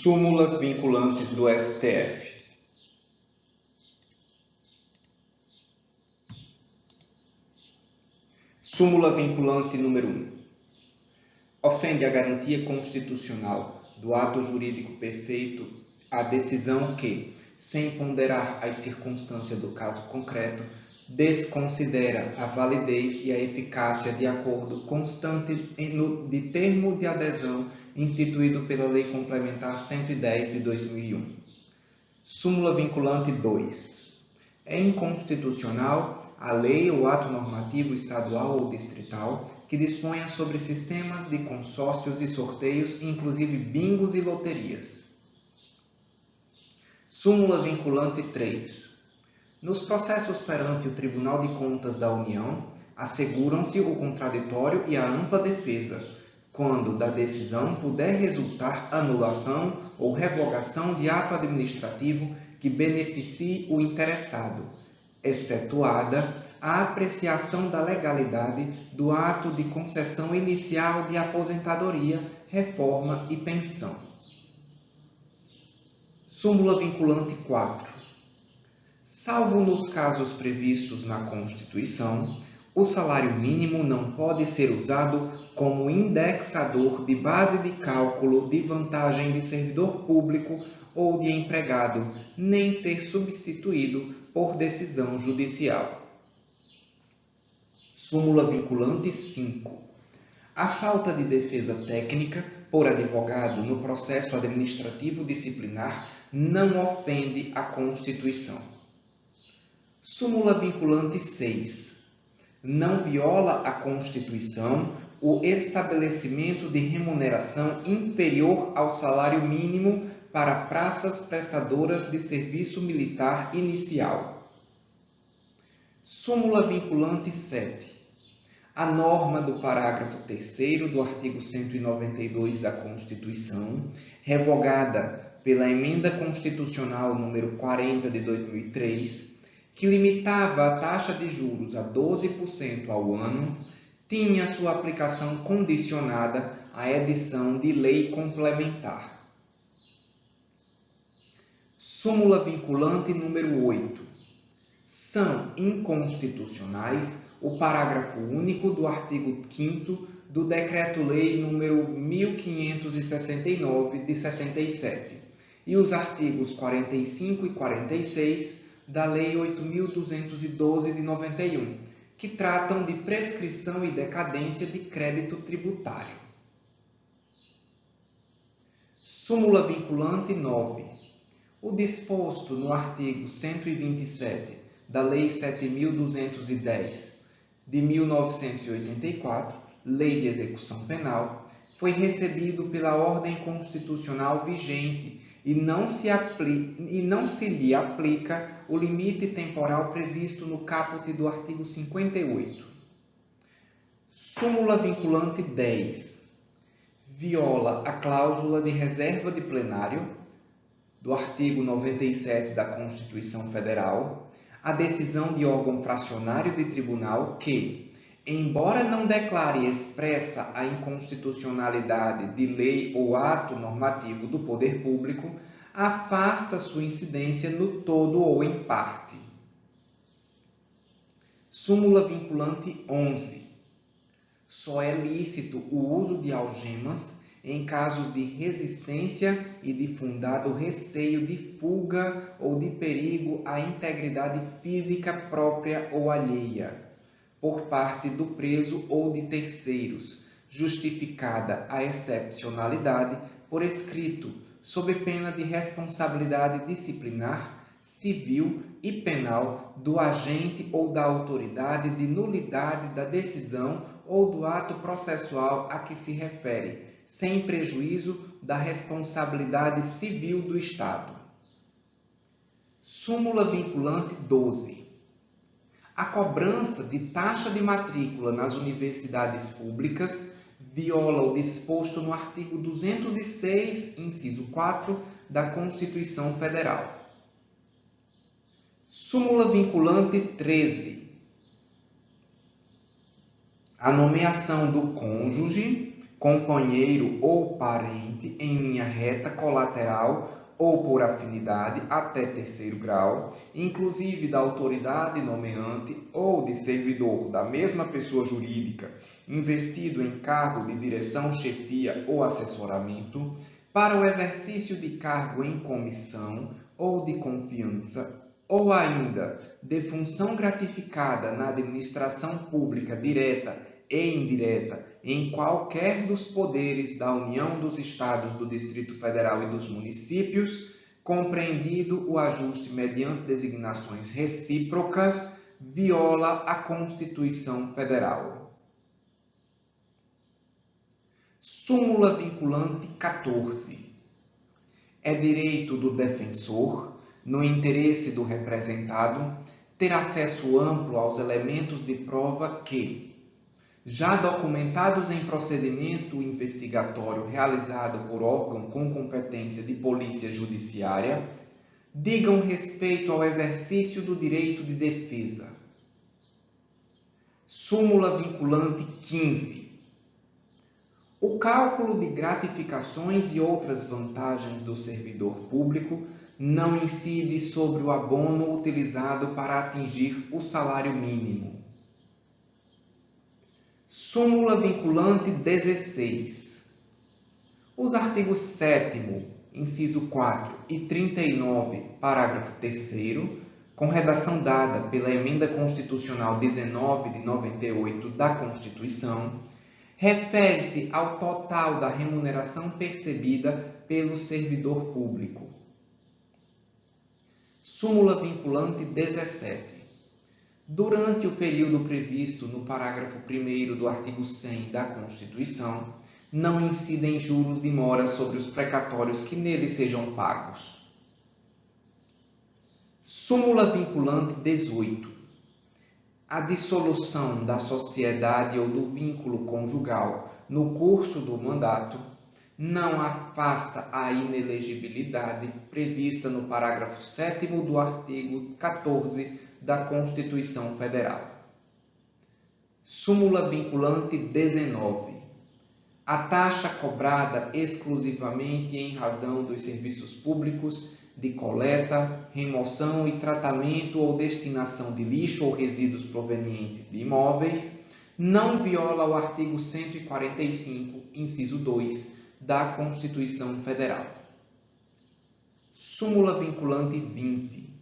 Súmulas vinculantes do STF. Súmula vinculante número 1. Ofende a garantia constitucional do ato jurídico perfeito a decisão que, sem ponderar as circunstâncias do caso concreto, desconsidera a validez e a eficácia de acordo constante de termo de adesão instituído pela Lei Complementar 110 de 2001. Súmula vinculante 2. É inconstitucional a lei ou ato normativo estadual ou distrital que disponha sobre sistemas de consórcios e sorteios, inclusive bingos e loterias. Súmula vinculante 3. Nos processos perante o Tribunal de Contas da União, asseguram-se o contraditório e a ampla defesa, quando da decisão puder resultar anulação ou revogação de ato administrativo que beneficie o interessado, excetuada a apreciação da legalidade do ato de concessão inicial de aposentadoria, reforma e pensão. Súmula vinculante 4. Salvo nos casos previstos na Constituição, o salário mínimo não pode ser usado como indexador de base de cálculo de vantagem de servidor público ou de empregado, nem ser substituído por decisão judicial. Súmula vinculante 5. A falta de defesa técnica por advogado no processo administrativo disciplinar não ofende a Constituição. Súmula vinculante 6. Não viola a Constituição o estabelecimento de remuneração inferior ao salário mínimo para praças prestadoras de serviço militar inicial. Súmula vinculante 7. A norma do parágrafo 3º do artigo 192 da Constituição, revogada pela Emenda Constitucional número 40 de 2003, que limitava a taxa de juros a 12% ao ano, tinha sua aplicação condicionada à edição de lei complementar. Súmula vinculante número 8. São inconstitucionais o parágrafo único do artigo 5º do Decreto-Lei número 1569 de 77 e os artigos 45 e 46 da Lei 8.212 de 91, que tratam de prescrição e decadência de crédito tributário. Súmula vinculante 9. O disposto no artigo 127 da Lei 7.210 de 1984, Lei de Execução Penal, foi recebido pela ordem constitucional vigente e não se lhe aplica o limite temporal previsto no caput do artigo 58. Súmula vinculante 10. Viola a cláusula de reserva de plenário do artigo 97 da Constituição Federal a decisão de órgão fracionário de tribunal que, embora não declare expressa a inconstitucionalidade de lei ou ato normativo do poder público, afasta sua incidência no todo ou em parte. Súmula vinculante 11. Só é lícito o uso de algemas em casos de resistência e de fundado receio de fuga ou de perigo à integridade física própria ou alheia, por parte do preso ou de terceiros, justificada a excepcionalidade por escrito, sob pena de responsabilidade disciplinar, civil e penal do agente ou da autoridade de nulidade da decisão ou do ato processual a que se refere, sem prejuízo da responsabilidade civil do Estado. Súmula vinculante 12. A cobrança de taxa de matrícula nas universidades públicas viola o disposto no artigo 206, inciso 4, da Constituição Federal. Súmula vinculante 13. A nomeação do cônjuge companheiro ou parente em linha reta, colateral ou por afinidade até terceiro grau, inclusive da autoridade nomeante ou de servidor da mesma pessoa jurídica investido em cargo de direção, chefia ou assessoramento, para o exercício de cargo em comissão ou de confiança, ou ainda de função gratificada na administração pública direta e indireta em qualquer dos poderes da União, dos Estados, do Distrito Federal e dos municípios, compreendido o ajuste mediante designações recíprocas, viola a Constituição Federal. Súmula vinculante 14. É direito do defensor, no interesse do representado, ter acesso amplo aos elementos de prova que, já documentados em procedimento investigatório realizado por órgão com competência de polícia judiciária, digam respeito ao exercício do direito de defesa. Súmula vinculante 15. O cálculo de gratificações e outras vantagens do servidor público não incide sobre o abono utilizado para atingir o salário mínimo. Súmula vinculante 16. Os artigos 7º, inciso 4 e 39, parágrafo 3º, com redação dada pela Emenda Constitucional 19 de 98 da Constituição, refere-se ao total da remuneração percebida pelo servidor público. Súmula vinculante 17. Durante o período previsto no parágrafo 1º do artigo 100 da Constituição, não incidem juros de mora sobre os precatórios que nele sejam pagos. Súmula vinculante 18. A dissolução da sociedade ou do vínculo conjugal no curso do mandato não afasta a inelegibilidade prevista no parágrafo 7º do artigo 14 da Constituição Federal. Súmula vinculante 19. A taxa cobrada exclusivamente em razão dos serviços públicos de coleta, remoção e tratamento ou destinação de lixo ou resíduos provenientes de imóveis não viola o artigo 145, inciso 2, da Constituição Federal. Súmula vinculante 20.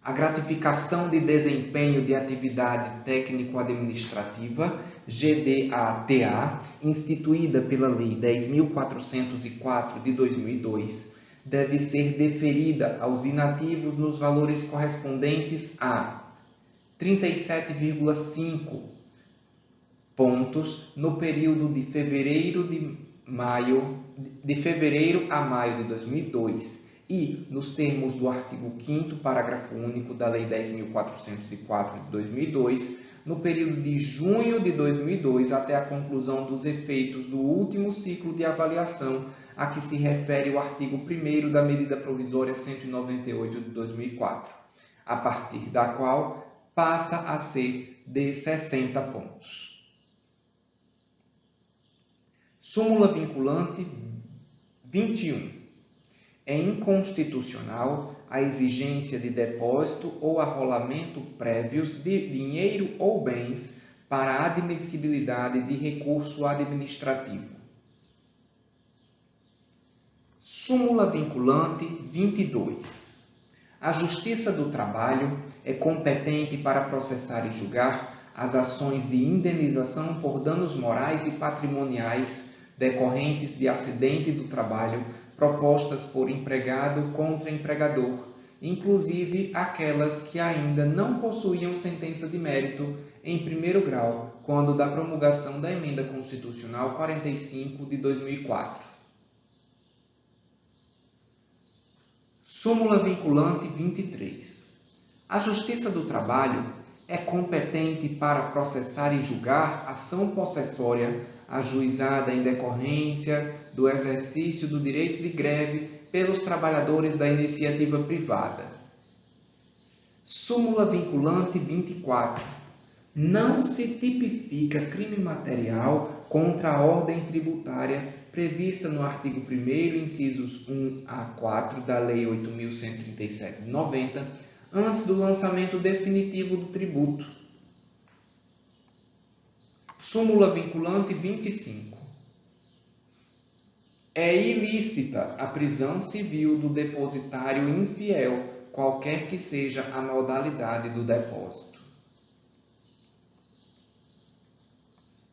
A gratificação de desempenho de atividade técnico-administrativa, GDATA, instituída pela Lei 10.404 de 2002, deve ser deferida aos inativos nos valores correspondentes a 37,5 pontos no período de fevereiro a maio de 2002 e, nos termos do artigo 5º, parágrafo único da Lei 10.404 de 2002, no período de junho de 2002 até a conclusão dos efeitos do último ciclo de avaliação a que se refere o artigo 1º da Medida Provisória 198 de 2004, a partir da qual passa a ser de 60 pontos. Súmula vinculante 21. É inconstitucional a exigência de depósito ou arrolamento prévios de dinheiro ou bens para a admissibilidade de recurso administrativo. Súmula vinculante 22. A Justiça do Trabalho é competente para processar e julgar as ações de indenização por danos morais e patrimoniais decorrentes de acidente do trabalho propostas por empregado contra empregador, inclusive aquelas que ainda não possuíam sentença de mérito em primeiro grau, quando da promulgação da Emenda Constitucional 45 de 2004. Súmula vinculante 23. A Justiça do Trabalho é competente para processar e julgar ação possessória ajuizada em decorrência do exercício do direito de greve pelos trabalhadores da iniciativa privada. Súmula vinculante 24. Não se tipifica crime material contra a ordem tributária prevista no artigo 1º, incisos 1 a 4 da Lei 8.137 de 90, antes do lançamento definitivo do tributo. Súmula vinculante 25. É ilícita a prisão civil do depositário infiel, qualquer que seja a modalidade do depósito.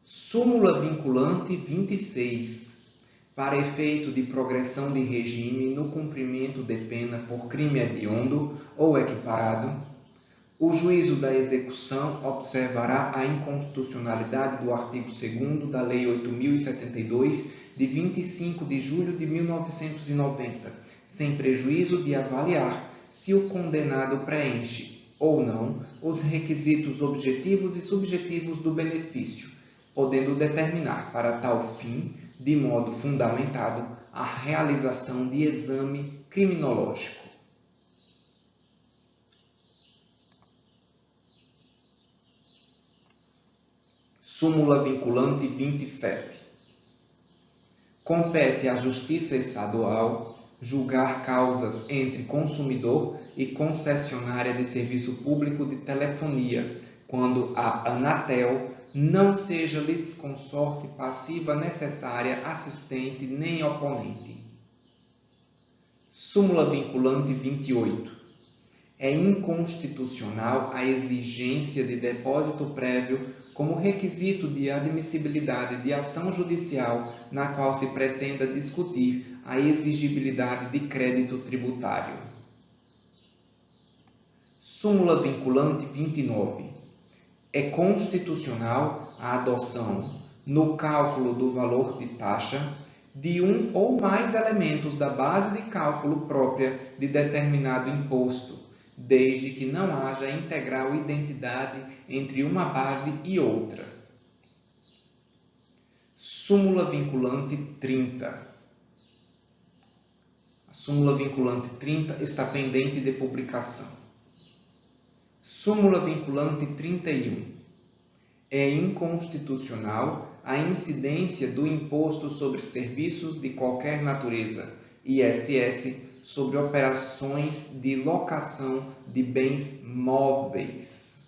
Súmula vinculante 26. Para efeito de progressão de regime no cumprimento de pena por crime hediondo ou equiparado, o juízo da execução observará a inconstitucionalidade do artigo 2º da Lei 8.072, de 25 de julho de 1990, sem prejuízo de avaliar se o condenado preenche ou não os requisitos objetivos e subjetivos do benefício, podendo determinar para tal fim, de modo fundamentado, a realização de exame criminológico. Súmula vinculante 27. Compete à Justiça Estadual julgar causas entre consumidor e concessionária de serviço público de telefonia, quando a Anatel não seja litisconsorte passiva necessária, assistente nem oponente. Súmula vinculante 28. É inconstitucional a exigência de depósito prévio como requisito de admissibilidade de ação judicial na qual se pretenda discutir a exigibilidade de crédito tributário. Súmula vinculante 29. É constitucional a adoção, no cálculo do valor de taxa, de um ou mais elementos da base de cálculo própria de determinado imposto, desde que não haja integral identidade entre uma base e outra. Súmula vinculante 30. A súmula vinculante 30 está pendente de publicação. Súmula vinculante 31. É inconstitucional a incidência do Imposto sobre Serviços de Qualquer Natureza, ISS, sobre operações de locação de bens móveis.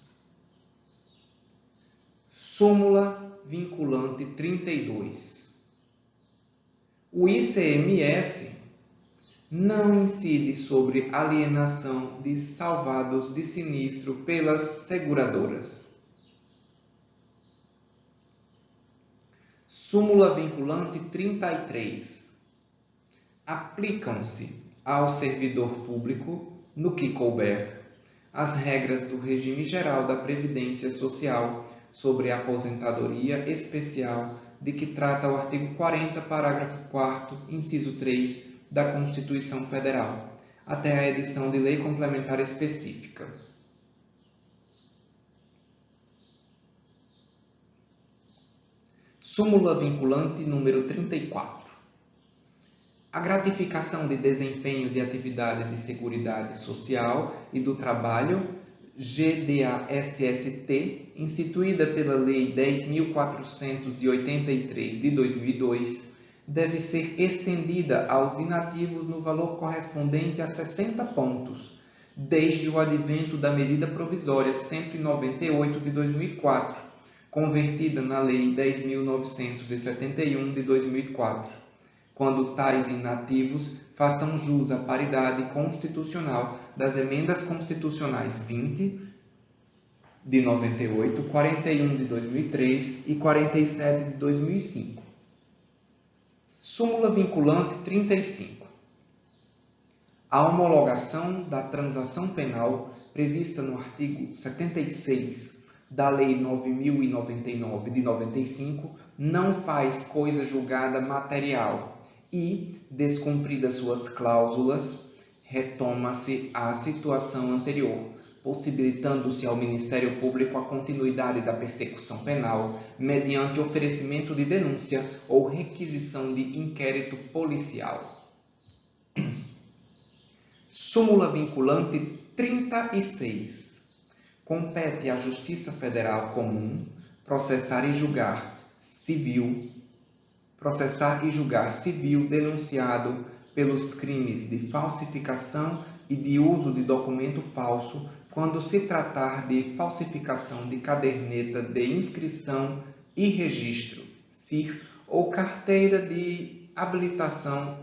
Súmula vinculante 32. O ICMS não incide sobre alienação de salvados de sinistro pelas seguradoras. Súmula vinculante 33. Aplicam-se ao servidor público, no que couber, as regras do regime geral da Previdência Social sobre a aposentadoria especial de que trata o artigo 40, parágrafo 4º, inciso 3 da Constituição Federal, até a edição de lei complementar específica. Súmula vinculante número 34. A gratificação de desempenho de atividade de Seguridade Social e do Trabalho, GDA-SST, instituída pela Lei 10.483 de 2002, deve ser estendida aos inativos no valor correspondente a 60 pontos, desde o advento da Medida Provisória 198 de 2004, convertida na Lei 10.971 de 2004. Quando tais inativos façam jus à paridade constitucional das emendas constitucionais 20 de 98, 41 de 2003 e 47 de 2005. Súmula vinculante 35. A homologação da transação penal prevista no artigo 76 da Lei 9.099 de 95 não faz coisa julgada material e, descumpridas suas cláusulas, retoma-se à situação anterior, possibilitando-se ao Ministério Público a continuidade da persecução penal mediante oferecimento de denúncia ou requisição de inquérito policial. Súmula vinculante 36. Compete à Justiça Federal Comum processar e julgar, civil, processar e julgar civil denunciado pelos crimes de falsificação e de uso de documento falso, quando se tratar de falsificação de caderneta de inscrição e registro, CIR, ou carteira de habilitação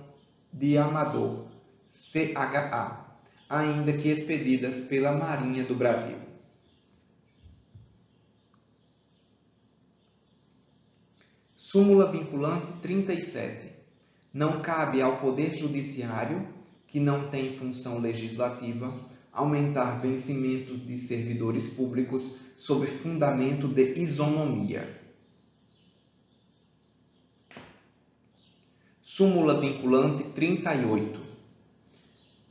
de amador, CHA, ainda que expedidas pela Marinha do Brasil. Súmula vinculante 37. Não cabe ao Poder Judiciário, que não tem função legislativa, aumentar vencimentos de servidores públicos sob fundamento de isonomia. Súmula vinculante 38.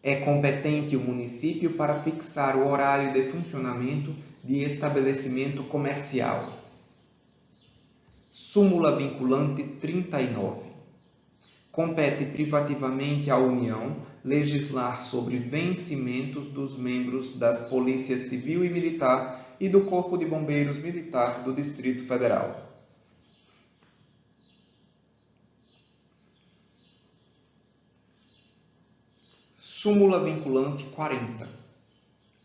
É competente o município para fixar o horário de funcionamento de estabelecimento comercial. Súmula vinculante 39. Compete privativamente à União legislar sobre vencimentos dos membros das Polícias Civil e Militar e do Corpo de Bombeiros Militar do Distrito Federal. Súmula vinculante 40.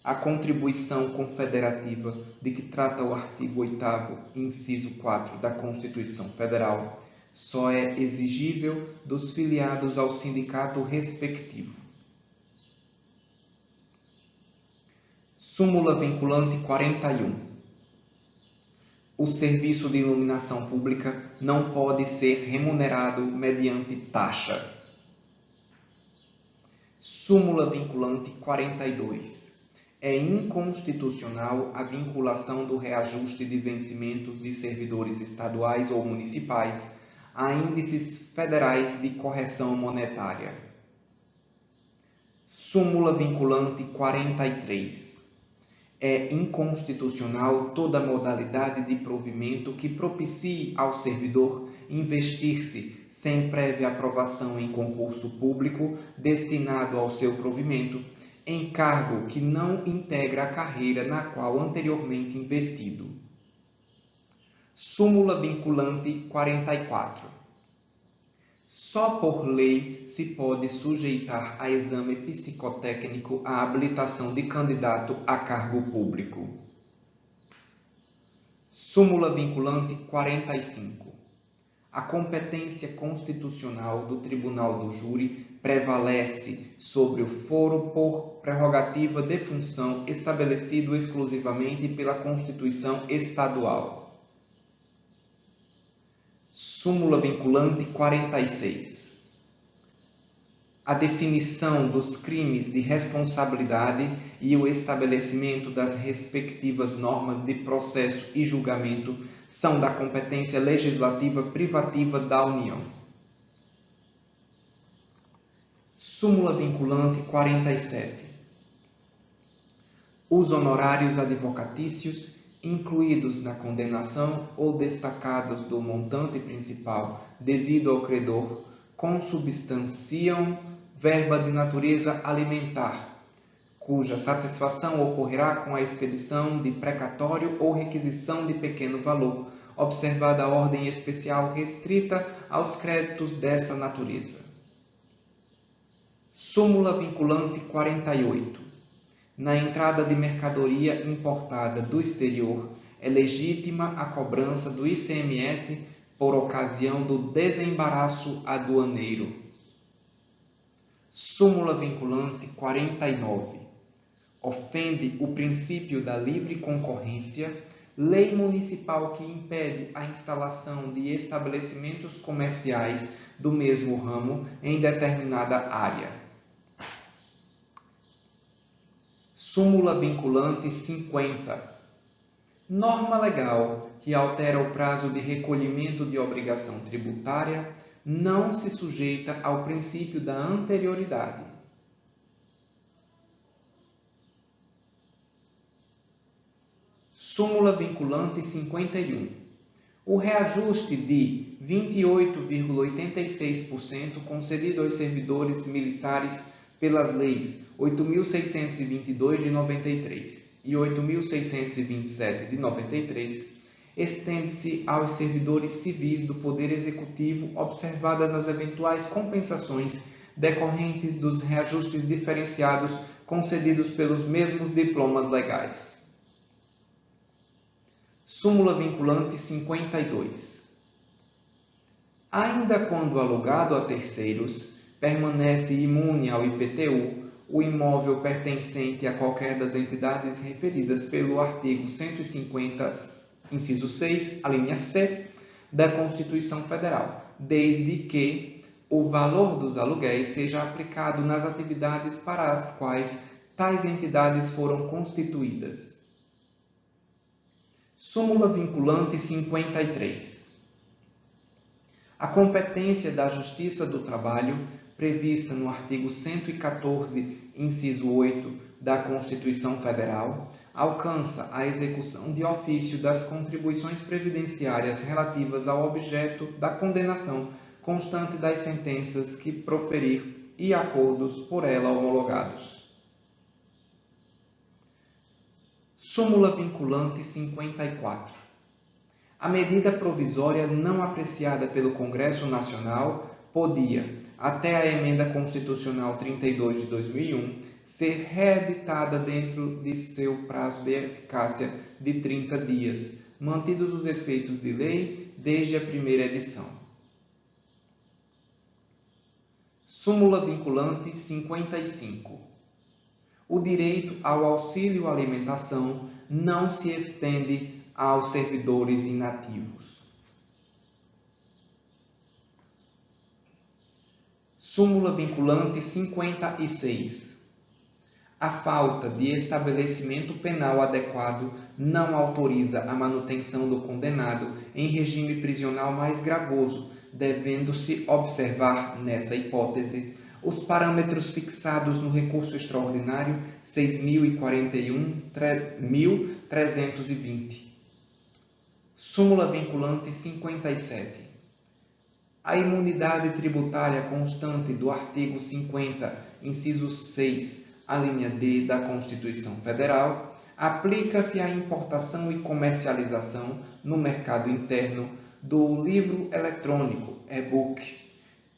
A contribuição confederativa de que trata o artigo 8º, inciso 4 da Constituição Federal, só é exigível dos filiados ao sindicato respectivo. Súmula vinculante 41. O serviço de iluminação pública não pode ser remunerado mediante taxa. Súmula vinculante 42. É inconstitucional a vinculação do reajuste de vencimentos de servidores estaduais ou municipais a índices federais de correção monetária. Súmula vinculante 43. É inconstitucional toda modalidade de provimento que propicie ao servidor investir-se sem prévia aprovação em concurso público destinado ao seu provimento, em cargo que não integra a carreira na qual anteriormente investido. Súmula vinculante 44. Só por lei se pode sujeitar a exame psicotécnico a habilitação de candidato a cargo público. Súmula vinculante 45. A competência constitucional do Tribunal do Júri prevalece sobre o foro por prerrogativa de função estabelecido exclusivamente pela Constituição Estadual. Súmula vinculante 46. A definição dos crimes de responsabilidade e o estabelecimento das respectivas normas de processo e julgamento são da competência legislativa privativa da União. Súmula vinculante 47. Os honorários advocatícios, incluídos na condenação ou destacados do montante principal devido ao credor, consubstanciam verba de natureza alimentar, cuja satisfação ocorrerá com a expedição de precatório ou requisição de pequeno valor, observada a ordem especial restrita aos créditos dessa natureza. Súmula vinculante 48. Na entrada de mercadoria importada do exterior, é legítima a cobrança do ICMS por ocasião do desembaraço aduaneiro. Súmula vinculante 49. Ofende o princípio da livre concorrência, lei municipal que impede a instalação de estabelecimentos comerciais do mesmo ramo em determinada área. Súmula vinculante 50. Norma legal que altera o prazo de recolhimento de obrigação tributária não se sujeita ao princípio da anterioridade. Súmula vinculante 51. O reajuste de 28,86% concedido aos servidores militares pelas leis 8.622 de 93 e 8.627 de 93 estende-se aos servidores civis do Poder Executivo, observadas as eventuais compensações decorrentes dos reajustes diferenciados concedidos pelos mesmos diplomas legais. Súmula vinculante 52. Ainda quando alugado a terceiros, permanece imune ao IPTU o imóvel pertencente a qualquer das entidades referidas pelo artigo 150, inciso 6, alínea C, da Constituição Federal, desde que o valor dos aluguéis seja aplicado nas atividades para as quais tais entidades foram constituídas. Súmula vinculante 53. A competência da Justiça do Trabalho, prevista no artigo 114, inciso 8 da Constituição Federal, alcança a execução de ofício das contribuições previdenciárias relativas ao objeto da condenação constante das sentenças que proferir e acordos por ela homologados. Súmula vinculante 54. A medida provisória não apreciada pelo Congresso Nacional podia, até a Emenda Constitucional 32 de 2001, ser reeditada dentro de seu prazo de eficácia de 30 dias, mantidos os efeitos de lei desde a primeira edição. Súmula vinculante 55. O direito ao auxílio alimentação não se estende aos servidores inativos. Súmula vinculante 56. A falta de estabelecimento penal adequado não autoriza a manutenção do condenado em regime prisional mais gravoso, devendo-se observar, nessa hipótese, os parâmetros fixados no recurso extraordinário 6.041.320. Súmula vinculante 57. A imunidade tributária constante do artigo 50, inciso 6, a linha D da Constituição Federal, aplica-se à importação e comercialização no mercado interno do livro eletrônico, e-book,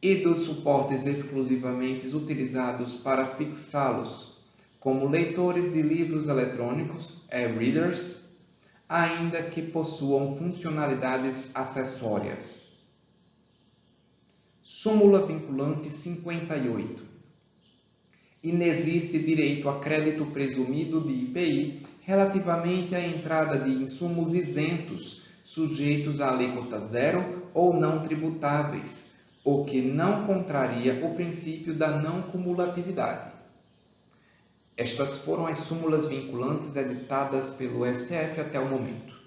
e dos suportes exclusivamente utilizados para fixá-los, como leitores de livros eletrônicos, e-readers, ainda que possuam funcionalidades acessórias. Súmula vinculante 58. Inexiste direito a crédito presumido de IPI relativamente à entrada de insumos isentos, sujeitos a alíquota zero ou não tributáveis, o que não contraria o princípio da não cumulatividade. Estas foram as súmulas vinculantes editadas pelo STF até o momento.